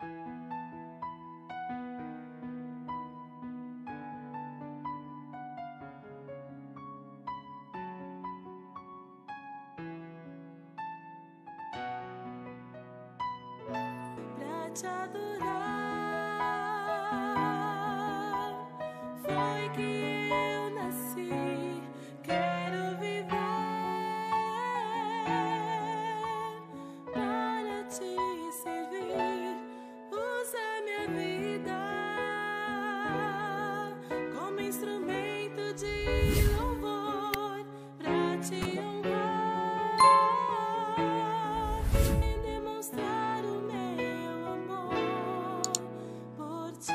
Pra te adorar, foi que eu nasci. Quero viver para te servir. Usa minha vida como instrumento de louvor pra te honrar e demonstrar o meu amor por ti.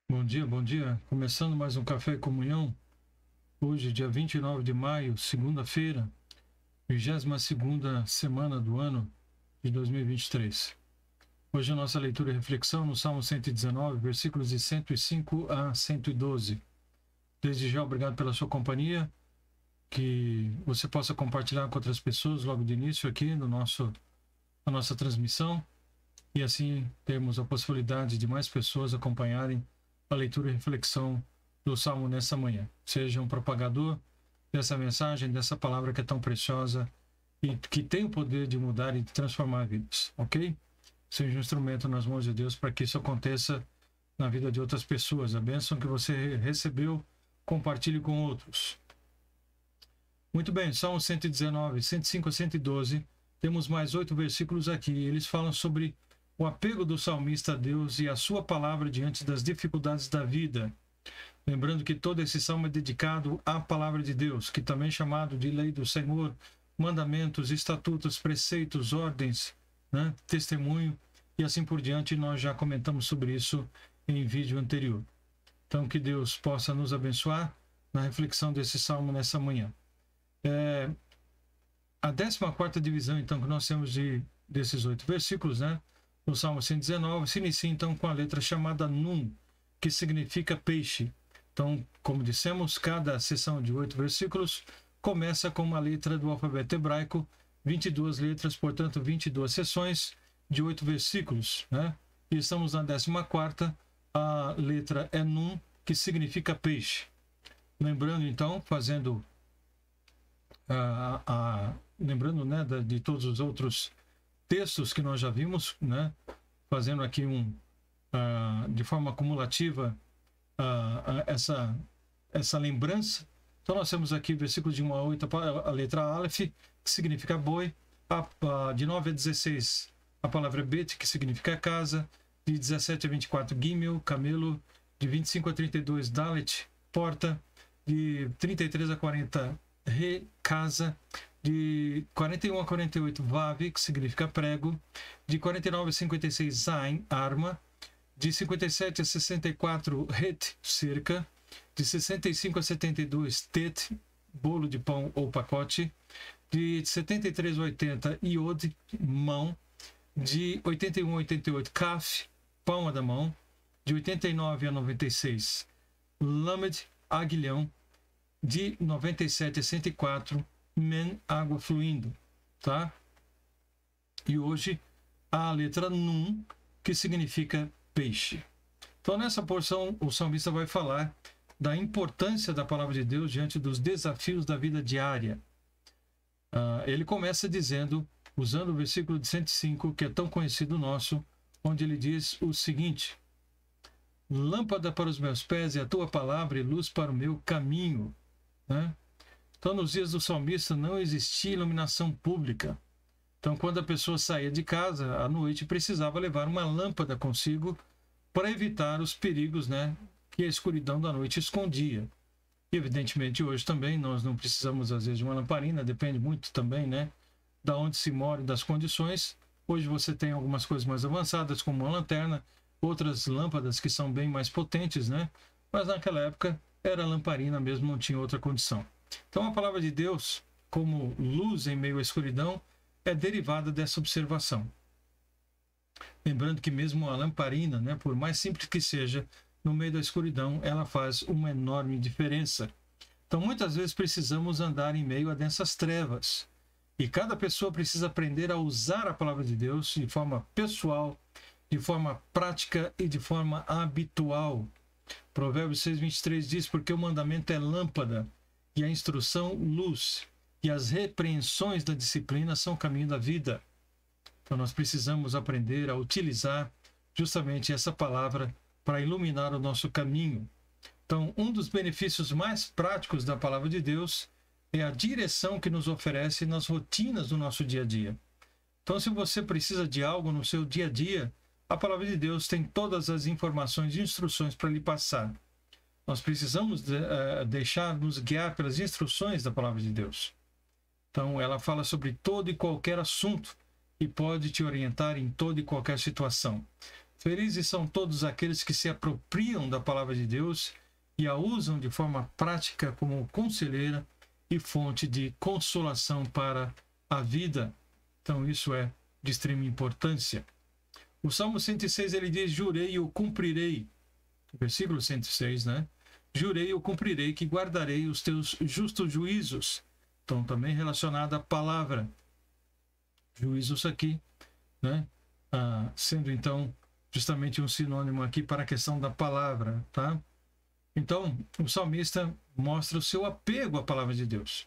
Bom dia, bom dia. Começando mais um Café e Comunhão. Hoje, dia 29 de maio, segunda-feira, 22ª semana do ano de 2023. Hoje a nossa leitura e reflexão no Salmo 119, versículos de 105 a 112. Desde já, obrigado pela sua companhia, que você possa compartilhar com outras pessoas logo de início aqui na nossa transmissão, e assim termos a possibilidade de mais pessoas acompanharem a leitura e reflexão do Salmo nessa manhã. Seja um propagador dessa mensagem, dessa palavra que é tão preciosa e que tem o poder de mudar e de transformar vidas, ok? Seja um instrumento nas mãos de Deus para que isso aconteça na vida de outras pessoas. A bênção que você recebeu, compartilhe com outros. Muito bem, Salmo 119, 105 a 112, temos mais 8 versículos aqui. Eles falam sobre o apego do salmista a Deus e a sua palavra diante das dificuldades da vida. Lembrando que todo esse salmo é dedicado à palavra de Deus, que também é chamado de lei do Senhor, mandamentos, estatutos, preceitos, ordens, né, testemunho e assim por diante. Nós já comentamos sobre isso em vídeo anterior. Então, que Deus possa nos abençoar na reflexão desse salmo nessa manhã. A 14ª divisão, então, que nós temos desses 8 versículos, né, no Salmo 119, se inicia, então, com a letra chamada Nun, que significa peixe. Então, como dissemos, cada sessão de 8 versículos começa com uma letra do alfabeto hebraico, 22 letras, portanto, 22 sessões de 8 versículos, né? E estamos na 14ª, a letra é Nun, que significa peixe. Lembrando, então, lembrando, né, de todos os outros textos que nós já vimos, né, fazendo aqui de forma acumulativa essa lembrança. Então nós temos aqui versículos de 1 a 8, a letra Aleph, que significa boi, de 9 a 16 a palavra Bet, que significa casa, de 17 a 24 Gimel, camelo, de 25 a 32 Dalet, porta, de 33 a 40 Re, casa, de 41 a 48 Vav, que significa prego, de 49 a 56 Zain, arma, de 57 a 64 Het, cerca, de 65 a 72 Tet, bolo de pão ou pacote, de 73 a 80 Iod, mão, de 81 a 88 Kaf, palma da mão, de 89 a 96 Lamed, aguilhão, de 97 a 104 Men, água fluindo, tá? E hoje a letra Nun, que significa peixe. Então, nessa porção, o salmista vai falar da importância da palavra de Deus diante dos desafios da vida diária. Ele começa dizendo, usando o versículo de 105, que é tão conhecido nosso, onde ele diz o seguinte: lâmpada para os meus pés é a tua palavra e luz para o meu caminho, né? Então, nos dias do salmista não existia iluminação pública. Então, quando a pessoa saía de casa à noite, precisava levar uma lâmpada consigo para evitar os perigos, né, que a escuridão da noite escondia. E, evidentemente, hoje também nós não precisamos, às vezes, de uma lamparina, depende muito também, né, da onde se mora e das condições. Hoje você tem algumas coisas mais avançadas, como uma lanterna, outras lâmpadas que são bem mais potentes, né? Mas naquela época era lamparina mesmo, não tinha outra condição. Então, a palavra de Deus, como luz em meio à escuridão, é derivada dessa observação. Lembrando que mesmo a lamparina, né, por mais simples que seja, no meio da escuridão, ela faz uma enorme diferença. Então, muitas vezes precisamos andar em meio a dessas trevas. E cada pessoa precisa aprender a usar a palavra de Deus de forma pessoal, de forma prática e de forma habitual. Provérbios 6:23 diz: porque o mandamento é lâmpada e a instrução luz, e as repreensões da disciplina são o caminho da vida. Então nós precisamos aprender a utilizar justamente essa palavra para iluminar o nosso caminho. Então, um dos benefícios mais práticos da palavra de Deus é a direção que nos oferece nas rotinas do nosso dia a dia. Então, se você precisa de algo no seu dia a dia, a palavra de Deus tem todas as informações e instruções para lhe passar. Nós precisamos deixar-nos guiar pelas instruções da palavra de Deus. Então, ela fala sobre todo e qualquer assunto e pode te orientar em toda e qualquer situação. Felizes são todos aqueles que se apropriam da palavra de Deus e a usam de forma prática como conselheira e fonte de consolação para a vida. Então, isso é de extrema importância. O Salmo 106, ele diz: jurei e o cumprirei. Versículo 106, né? Jurei e o cumprirei, que guardarei os teus justos juízos. Então, também relacionado à palavra. Juízos aqui, né? Sendo, então, justamente um sinônimo aqui para a questão da palavra, tá? Então, o salmista mostra o seu apego à palavra de Deus.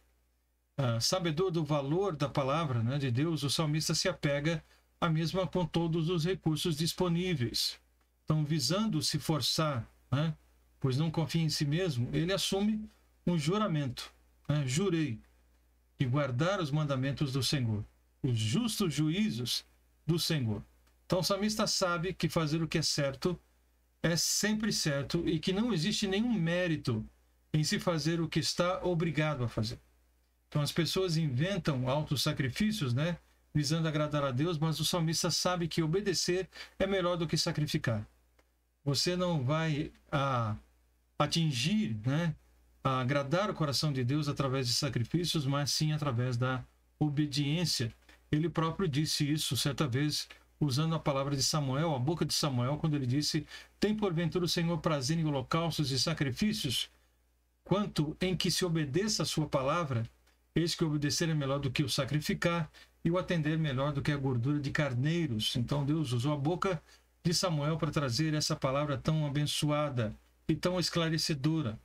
Sabedor do valor da palavra, né, de Deus, o salmista se apega à mesma com todos os recursos disponíveis. Então, visando se forçar, né, pois não confia em si mesmo, ele assume um juramento. Né, jurei de guardar os mandamentos do Senhor, os justos juízos do Senhor. Então, o salmista sabe que fazer o que é certo é sempre certo e que não existe nenhum mérito em se fazer o que está obrigado a fazer. Então as pessoas inventam autossacrifícios, né, visando agradar a Deus, mas o salmista sabe que obedecer é melhor do que sacrificar. Você não vai atingir, né, a agradar o coração de Deus através de sacrifícios, mas sim através da obediência. Ele próprio disse isso certa vez, usando a palavra de Samuel, a boca de Samuel, quando ele disse: tem porventura o Senhor prazer em holocaustos e sacrifícios, quanto em que se obedeça a sua palavra? Eis que obedecer é melhor do que o sacrificar, e o atender melhor do que a gordura de carneiros. Então Deus usou a boca de Samuel para trazer essa palavra tão abençoada e tão esclarecedora.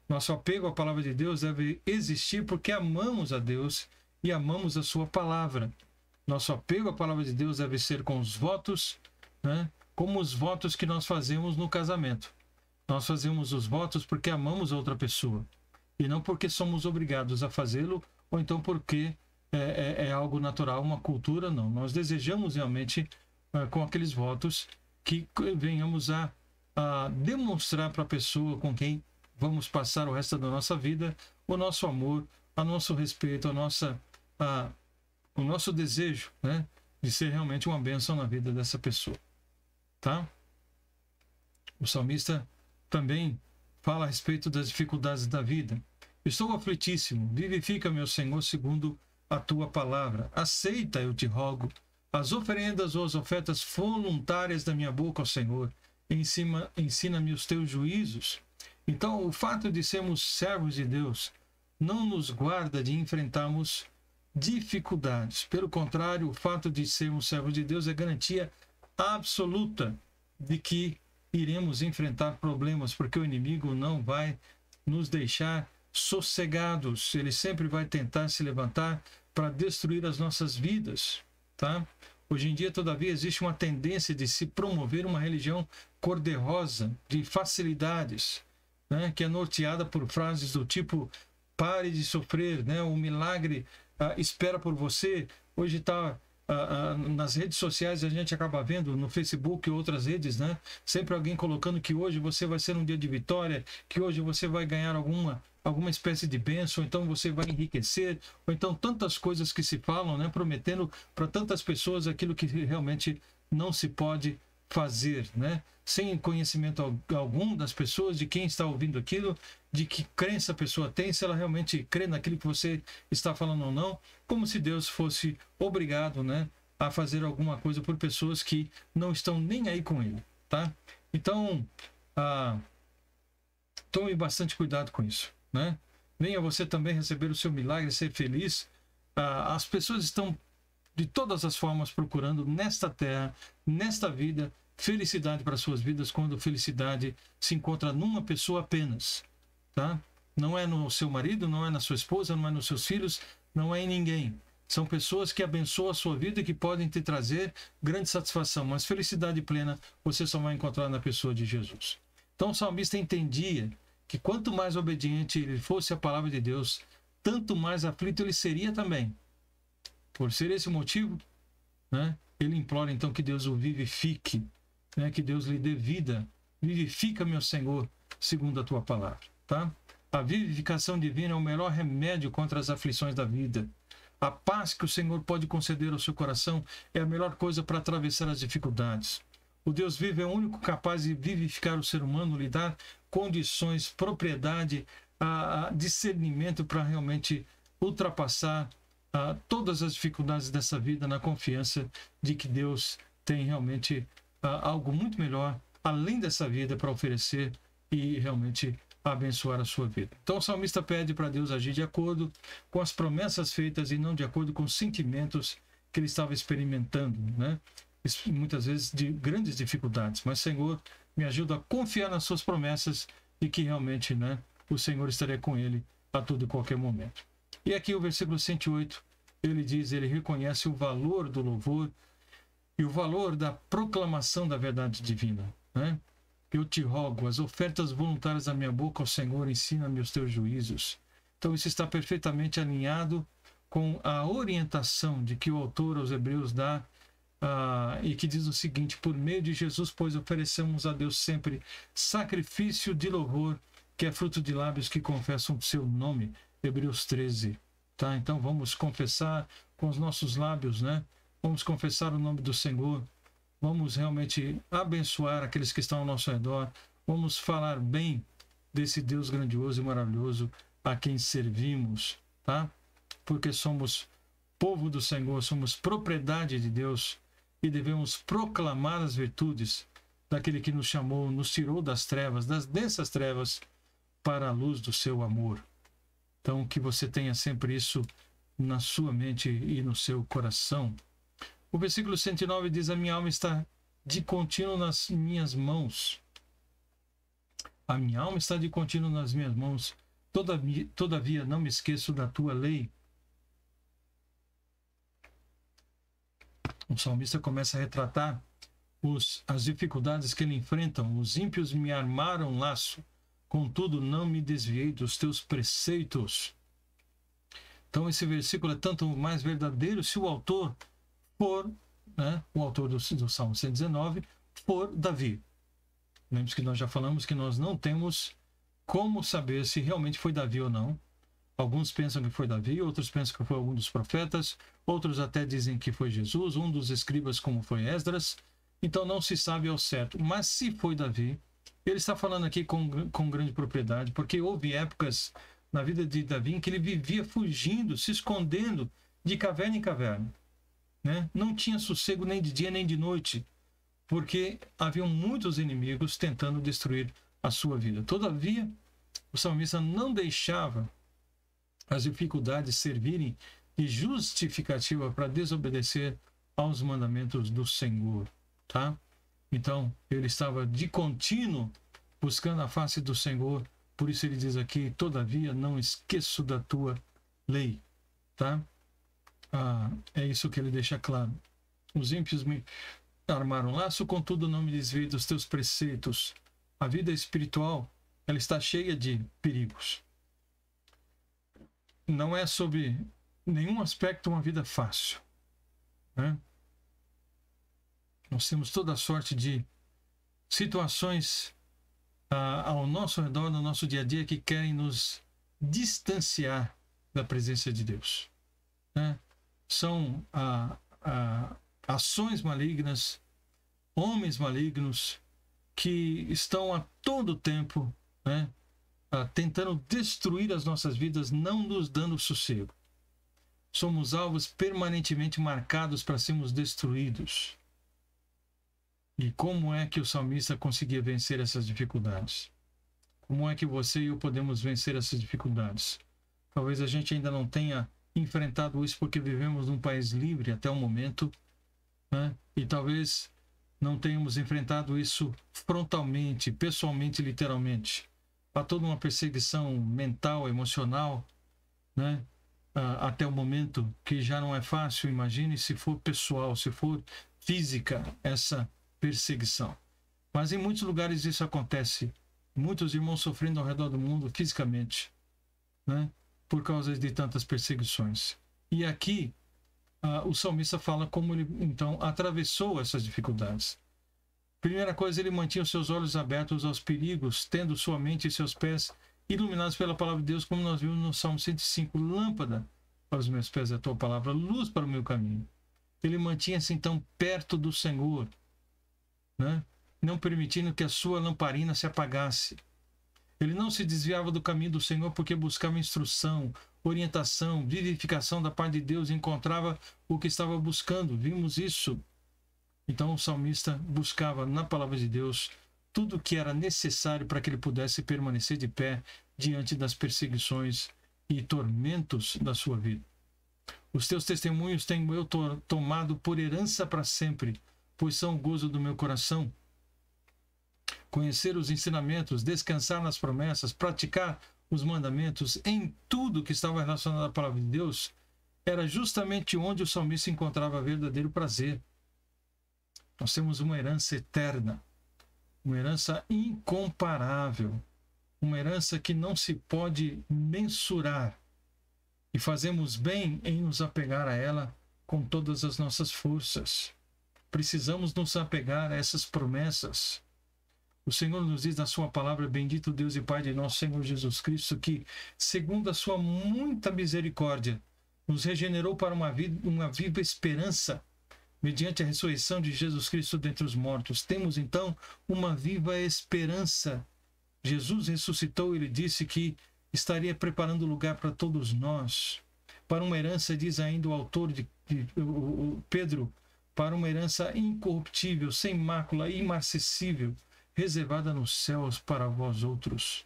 Nosso apego à palavra de Deus deve existir porque amamos a Deus e amamos a sua palavra. Nosso apego à palavra de Deus deve ser com os votos, né, como os votos que nós fazemos no casamento. Nós fazemos os votos porque amamos a outra pessoa e não porque somos obrigados a fazê-lo ou então porque é algo natural, uma cultura, não. Nós desejamos realmente, com aqueles votos, que venhamos a demonstrar para a pessoa com quem vamos passar o resto da nossa vida o nosso amor, o nosso respeito, o nosso desejo, né, de ser realmente uma bênção na vida dessa pessoa. Tá? O salmista também fala a respeito das dificuldades da vida. Estou aflitíssimo, vivifica, meu Senhor, segundo a tua palavra. Aceita, eu te rogo, as oferendas ou as ofertas voluntárias da minha boca ao Senhor. Ensina-me os teus juízos. Então, o fato de sermos servos de Deus não nos guarda de enfrentarmos dificuldades. Pelo contrário, o fato de sermos servos de Deus é garantia absoluta de que iremos enfrentar problemas, porque o inimigo não vai nos deixar sossegados. Ele sempre vai tentar se levantar para destruir as nossas vidas, tá? Hoje em dia, todavia, existe uma tendência de se promover uma religião cor-de-rosa, de facilidades, né, que é norteada por frases do tipo: pare de sofrer, né, o milagre espera por você. Hoje está nas redes sociais, a gente acaba vendo no Facebook e outras redes, né, sempre alguém colocando que hoje você vai ser um dia de vitória, que hoje você vai ganhar alguma espécie de bênção, ou então você vai enriquecer, ou então tantas coisas que se falam, né, prometendo para tantas pessoas aquilo que realmente não se pode fazer, né, sem conhecimento algum das pessoas, de quem está ouvindo aquilo, de que crença a pessoa tem, se ela realmente crê naquilo que você está falando ou não, como se Deus fosse obrigado, né, a fazer alguma coisa por pessoas que não estão nem aí com ele, tá? Então, Tome bastante cuidado com isso, né? Venha você também receber o seu milagre, ser feliz. As pessoas estão de todas as formas procurando nesta terra, nesta vida, felicidade para suas vidas, quando felicidade se encontra numa pessoa apenas, tá? Não é no seu marido, não é na sua esposa, não é nos seus filhos, não é em ninguém. São pessoas que abençoam a sua vida e que podem te trazer grande satisfação, mas felicidade plena você só vai encontrar na pessoa de Jesus. Então o salmista entendia que quanto mais obediente ele fosse à palavra de Deus, tanto mais aflito ele seria também. Por ser esse o motivo, né, ele implora então que Deus o vivifique, né, que Deus lhe dê vida. Vivifica, meu Senhor, segundo a tua palavra. Tá? A vivificação divina é o melhor remédio contra as aflições da vida. A paz que o Senhor pode conceder ao seu coração é a melhor coisa para atravessar as dificuldades. O Deus vivo é o único capaz de vivificar o ser humano, lhe dar condições, propriedade, discernimento para realmente ultrapassar todas as dificuldades dessa vida, na confiança de que Deus tem realmente algo muito melhor, além dessa vida, para oferecer e realmente abençoar a sua vida. Então o salmista pede para Deus agir de acordo com as promessas feitas e não de acordo com os sentimentos que ele estava experimentando, né? Muitas vezes de grandes dificuldades. Mas, Senhor, me ajuda a confiar nas suas promessas e que realmente, né, o Senhor estaria com ele a todo e qualquer momento. E aqui o versículo 108, ele diz, ele reconhece o valor do louvor e o valor da proclamação da verdade divina, né? Eu te rogo, as ofertas voluntárias da minha boca ao Senhor, ensina-me os teus juízos. Então isso está perfeitamente alinhado com a orientação de que o autor aos Hebreus dá, e que diz o seguinte: por meio de Jesus, pois, oferecemos a Deus sempre sacrifício de louvor, que é fruto de lábios que confessam o seu nome. Hebreus 13. Tá? Então vamos confessar com os nossos lábios, né? Vamos confessar o nome do Senhor. Vamos realmente abençoar aqueles que estão ao nosso redor. Vamos falar bem desse Deus grandioso e maravilhoso a quem servimos, tá? Porque somos povo do Senhor, somos propriedade de Deus e devemos proclamar as virtudes daquele que nos chamou, nos tirou das trevas, das densas trevas, para a luz do seu amor. Então, que você tenha sempre isso na sua mente e no seu coração. O versículo 109 diz: a minha alma está de contínuo nas minhas mãos. A minha alma está de contínuo nas minhas mãos. Todavia não me esqueço da tua lei. O salmista começa a retratar as dificuldades que ele enfrenta. Os ímpios me armaram laço, contudo não me desviei dos teus preceitos. Então esse versículo é tanto mais verdadeiro se o autor for, né, o autor do Salmo 119, for Davi. Lembre-se que nós já falamos que nós não temos como saber se realmente foi Davi ou não. Alguns pensam que foi Davi, outros pensam que foi algum dos profetas, outros até dizem que foi Jesus, um dos escribas como foi Esdras. Então não se sabe ao certo. Mas se foi Davi, ele está falando aqui com grande propriedade, porque houve épocas na vida de Davi em que ele vivia fugindo, se escondendo de caverna em caverna. Né? Não tinha sossego nem de dia nem de noite, porque haviam muitos inimigos tentando destruir a sua vida. Todavia, o salmista não deixava as dificuldades servirem de justificativa para desobedecer aos mandamentos do Senhor. Tá? Então, ele estava de contínuo buscando a face do Senhor, por isso ele diz aqui: todavia não esqueço da tua lei. Tá? É isso que ele deixa claro. Os ímpios me armaram laço, contudo não me desviei dos teus preceitos. A vida espiritual, ela está cheia de perigos. Não é sob nenhum aspecto uma vida fácil, né? Nós temos toda sorte de situações ao nosso redor, no nosso dia a dia, que querem nos distanciar da presença de Deus, né? São ações malignas, homens malignos que estão a todo tempo, né, tentando destruir as nossas vidas, não nos dando sossego. Somos alvos permanentemente marcados para sermos destruídos. E como é que o salmista conseguia vencer essas dificuldades? Como é que você e eu podemos vencer essas dificuldades? Talvez a gente ainda não tenha enfrentado isso porque vivemos num país livre até o momento, né? E talvez não tenhamos enfrentado isso frontalmente, pessoalmente, literalmente. Há toda uma perseguição mental, emocional, né? Até o momento, que já não é fácil. Imagine se for pessoal, se for física, essa perseguição. Mas em muitos lugares isso acontece. Muitos irmãos sofrendo ao redor do mundo fisicamente, né? Por causa de tantas perseguições. E aqui o salmista fala como ele então atravessou essas dificuldades. Primeira coisa, ele mantinha os seus olhos abertos aos perigos, tendo sua mente e seus pés iluminados pela palavra de Deus, como nós vimos no Salmo 105, lâmpada para os meus pés é a tua palavra, luz para o meu caminho. Ele mantinha-se então perto do Senhor, né? Não permitindo que a sua lamparina se apagasse. Ele não se desviava do caminho do Senhor porque buscava instrução, orientação, vivificação da parte de Deus, e encontrava o que estava buscando. Vimos isso. Então o salmista buscava na palavra de Deus tudo o que era necessário para que ele pudesse permanecer de pé diante das perseguições e tormentos da sua vida. Os teus testemunhos tenho eu tomado por herança para sempre, pois são o gozo do meu coração. Conhecer os ensinamentos, descansar nas promessas, praticar os mandamentos, em tudo que estava relacionado à palavra de Deus, era justamente onde o salmista encontrava verdadeiro prazer. Nós temos uma herança eterna, uma herança incomparável, uma herança que não se pode mensurar, e fazemos bem em nos apegar a ela com todas as nossas forças. Precisamos nos apegar a essas promessas. O Senhor nos diz na sua palavra: bendito Deus e Pai de nosso Senhor Jesus Cristo, que, segundo a sua muita misericórdia, nos regenerou para uma viva esperança, mediante a ressurreição de Jesus Cristo dentre os mortos. Temos, então, uma viva esperança. Jesus ressuscitou, ele disse que estaria preparando lugar para todos nós, para uma herança, diz ainda o autor Pedro, para uma herança incorruptível, sem mácula, imarcessível, reservada nos céus para vós outros.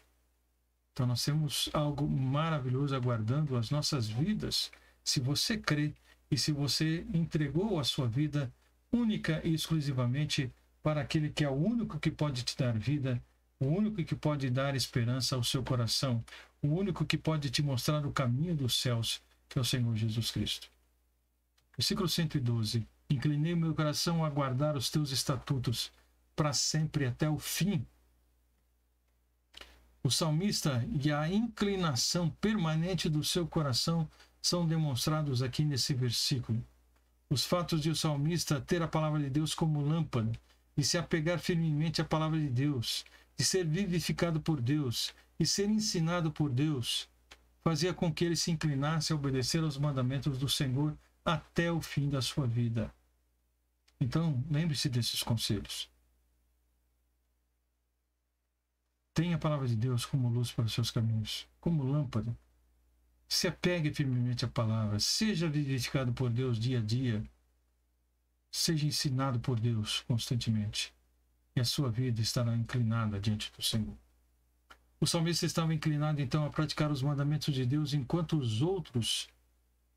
Então nós temos algo maravilhoso aguardando as nossas vidas, se você crê e se você entregou a sua vida única e exclusivamente para aquele que é o único que pode te dar vida, o único que pode dar esperança ao seu coração, o único que pode te mostrar o caminho dos céus, que é o Senhor Jesus Cristo. Versículo 112. Inclinei o meu coração a guardar os teus estatutos para sempre até o fim. O salmista e a inclinação permanente do seu coração são demonstrados aqui nesse versículo. Os fatos de o salmista ter a palavra de Deus como lâmpada e se apegar firmemente à palavra de Deus, de ser vivificado por Deus e ser ensinado por Deus, fazia com que ele se inclinasse a obedecer aos mandamentos do Senhor até o fim da sua vida. Então, lembre-se desses conselhos. Tenha a palavra de Deus como luz para os seus caminhos, como lâmpada. Se apegue firmemente à palavra, seja vivificado por Deus dia a dia, seja ensinado por Deus constantemente, e a sua vida estará inclinada diante do Senhor. O salmista estava inclinado então a praticar os mandamentos de Deus, enquanto os outros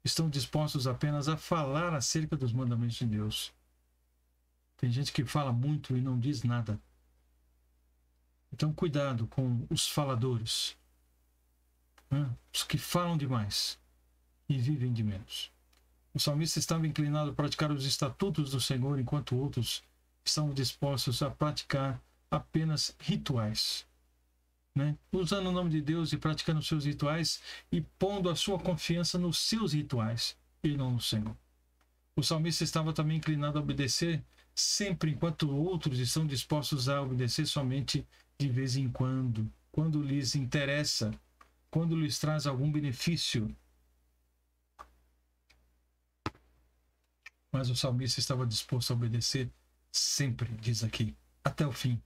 estão dispostos apenas a falar acerca dos mandamentos de Deus. Tem gente que fala muito e não diz nada. Então cuidado com os faladores, né? Os que falam demais e vivem de menos. O salmista estava inclinado a praticar os estatutos do Senhor, enquanto outros estão dispostos a praticar apenas rituais, né? Usando o nome de Deus e praticando os seus rituais e pondo a sua confiança nos seus rituais e não no Senhor. O salmista estava também inclinado a obedecer sempre, enquanto outros estão dispostos a obedecer somente de vez em quando lhes interessa, quando lhes traz algum benefício. Mas o salmista estava disposto a obedecer sempre, diz aqui, até o fim.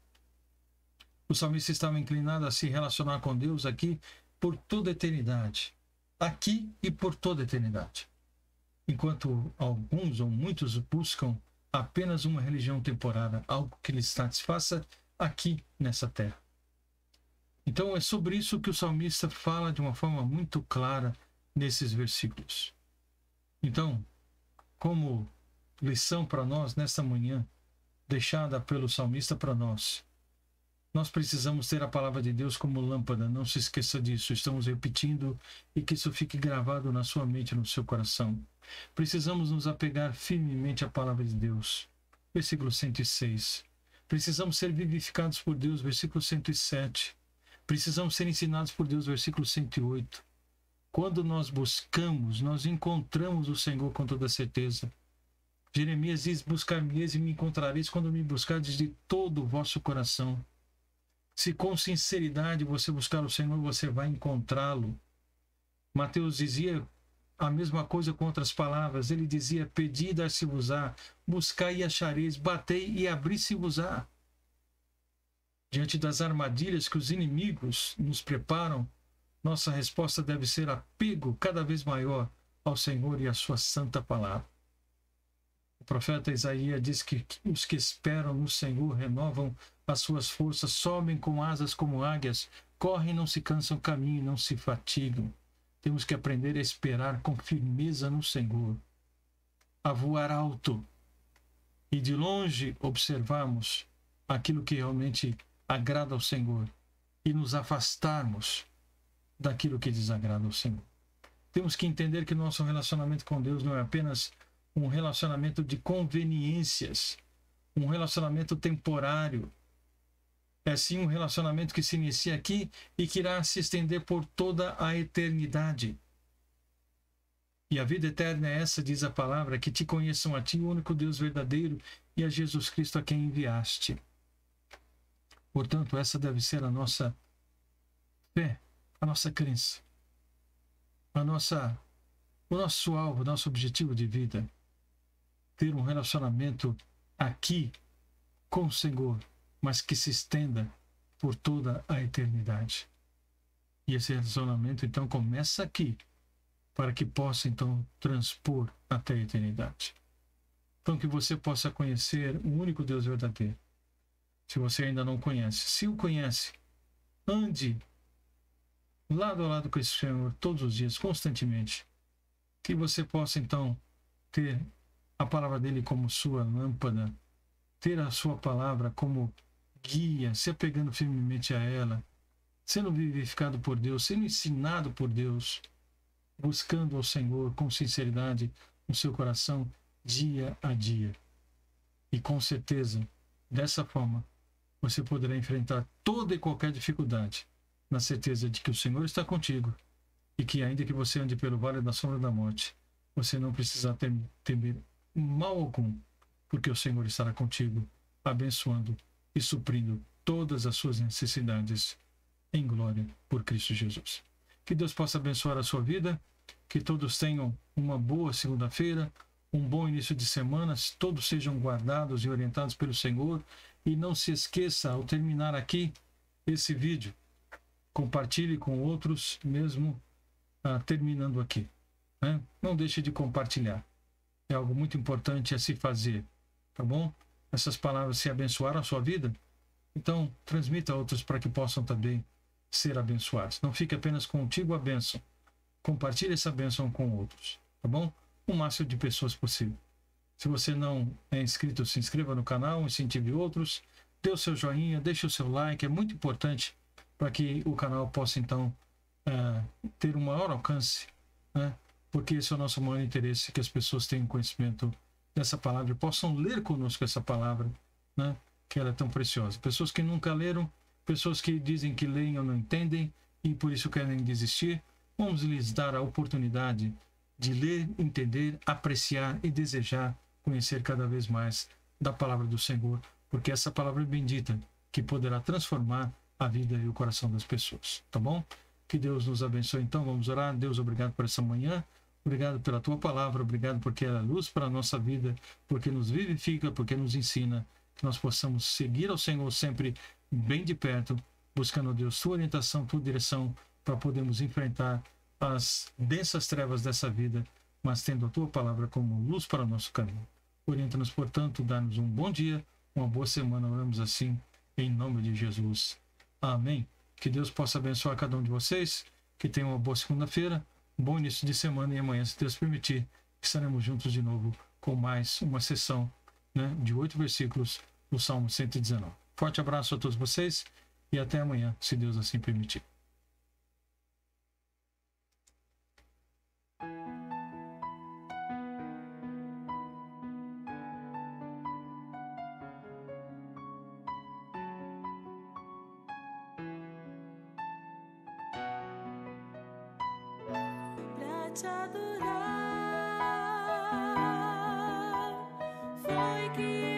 O salmista estava inclinado a se relacionar com Deus aqui por toda a eternidade. Aqui e por toda a eternidade. Enquanto alguns ou muitos buscam apenas uma religião temporária, algo que lhe satisfaça aqui nessa terra. Então é sobre isso que o salmista fala de uma forma muito clara nesses versículos. Então, como lição para nós nesta manhã, deixada pelo salmista para nós precisamos ter a palavra de Deus como lâmpada, não se esqueça disso, estamos repetindo e que isso fique gravado na sua mente, no seu coração. Precisamos nos apegar firmemente à palavra de Deus, versículo 106. Precisamos ser vivificados por Deus, versículo 107. Precisamos ser ensinados por Deus, versículo 108. Quando nós buscamos, nós encontramos o Senhor com toda certeza. Jeremias diz, buscar-me-eis e me encontrareis quando me buscardes de todo o vosso coração. Se com sinceridade você buscar o Senhor, você vai encontrá-lo. Mateus dizia a mesma coisa com outras palavras. Ele dizia, pedi e dar-se-vos-á, buscai e achareis, batei e abri-se-vos-á. Diante das armadilhas que os inimigos nos preparam, nossa resposta deve ser apego cada vez maior ao Senhor e à sua santa palavra. O profeta Isaías diz que os que esperam no Senhor renovam as suas forças, sobem com asas como águias, correm, não se cansam, caminham, não se fatigam. Temos que aprender a esperar com firmeza no Senhor, a voar alto e de longe observarmos aquilo que realmente agrada ao Senhor e nos afastarmos daquilo que desagrada ao Senhor. Temos que entender que nosso relacionamento com Deus não é apenas um relacionamento de conveniências, um relacionamento temporário. É sim um relacionamento que se inicia aqui e que irá se estender por toda a eternidade. E a vida eterna é essa, diz a palavra, que te conheçam a ti, o único Deus verdadeiro, e a Jesus Cristo a quem enviaste. Portanto, essa deve ser a nossa fé, a nossa crença, o nosso alvo, o nosso objetivo de vida. Ter um relacionamento aqui com o Senhor, mas que se estenda por toda a eternidade. E esse relacionamento, então, começa aqui, para que possa, então, transpor até a eternidade. Então, que você possa conhecer o único Deus verdadeiro. Se você ainda não conhece, se o conhece, ande lado a lado com esse Senhor todos os dias, constantemente. Que você possa, então, ter a palavra dele como sua lâmpada, ter a sua palavra como guia, se apegando firmemente a ela, sendo vivificado por Deus, sendo ensinado por Deus, buscando ao Senhor com sinceridade no seu coração, dia a dia. E com certeza, dessa forma, você poderá enfrentar toda e qualquer dificuldade, na certeza de que o Senhor está contigo e que, ainda que você ande pelo vale da sombra da morte, você não precisa temer mal algum, porque o Senhor estará contigo, abençoando e suprindo todas as suas necessidades em glória por Cristo Jesus. Que Deus possa abençoar a sua vida, que todos tenham uma boa segunda-feira, um bom início de semana, todos sejam guardados e orientados pelo Senhor, e não se esqueça, ao terminar aqui esse vídeo, compartilhe com outros, mesmo terminando aqui. Né? Não deixe de compartilhar. É algo muito importante a se fazer, tá bom? Essas palavras se abençoaram a sua vida, então transmita a outros para que possam também ser abençoados. Não fique apenas contigo a bênção. Compartilhe essa bênção com outros, tá bom? O máximo de pessoas possível. Se você não é inscrito, se inscreva no canal, incentive outros, dê o seu joinha, deixe o seu like, é muito importante para que o canal possa, então, ter um maior alcance, né? Porque esse é o nosso maior interesse, que as pessoas tenham conhecimento dessa palavra e possam ler conosco essa palavra, né? Que ela é tão preciosa. Pessoas que nunca leram, pessoas que dizem que leem ou não entendem e por isso querem desistir, vamos lhes dar a oportunidade de ler, entender, apreciar e desejar conhecer cada vez mais da palavra do Senhor, porque essa palavra é bendita, que poderá transformar a vida e o coração das pessoas, tá bom? Que Deus nos abençoe. Então vamos orar. Deus, obrigado por essa manhã, obrigado pela tua palavra, obrigado porque ela é luz para a nossa vida, porque nos vivifica, porque nos ensina, que nós possamos seguir ao Senhor sempre bem de perto, buscando, Deus, tua orientação, tua direção, para podermos enfrentar as densas trevas dessa vida, mas tendo a tua palavra como luz para o nosso caminho. Orienta-nos, portanto, dá-nos um bom dia, uma boa semana, oramos assim, em nome de Jesus. Amém. Que Deus possa abençoar cada um de vocês, que tenham uma boa segunda-feira, um bom início de semana e amanhã, se Deus permitir, estaremos juntos de novo com mais uma sessão, né, de 8 versículos do Salmo 119. Forte abraço a todos vocês e até amanhã, se Deus assim permitir. Pra te adorar foi que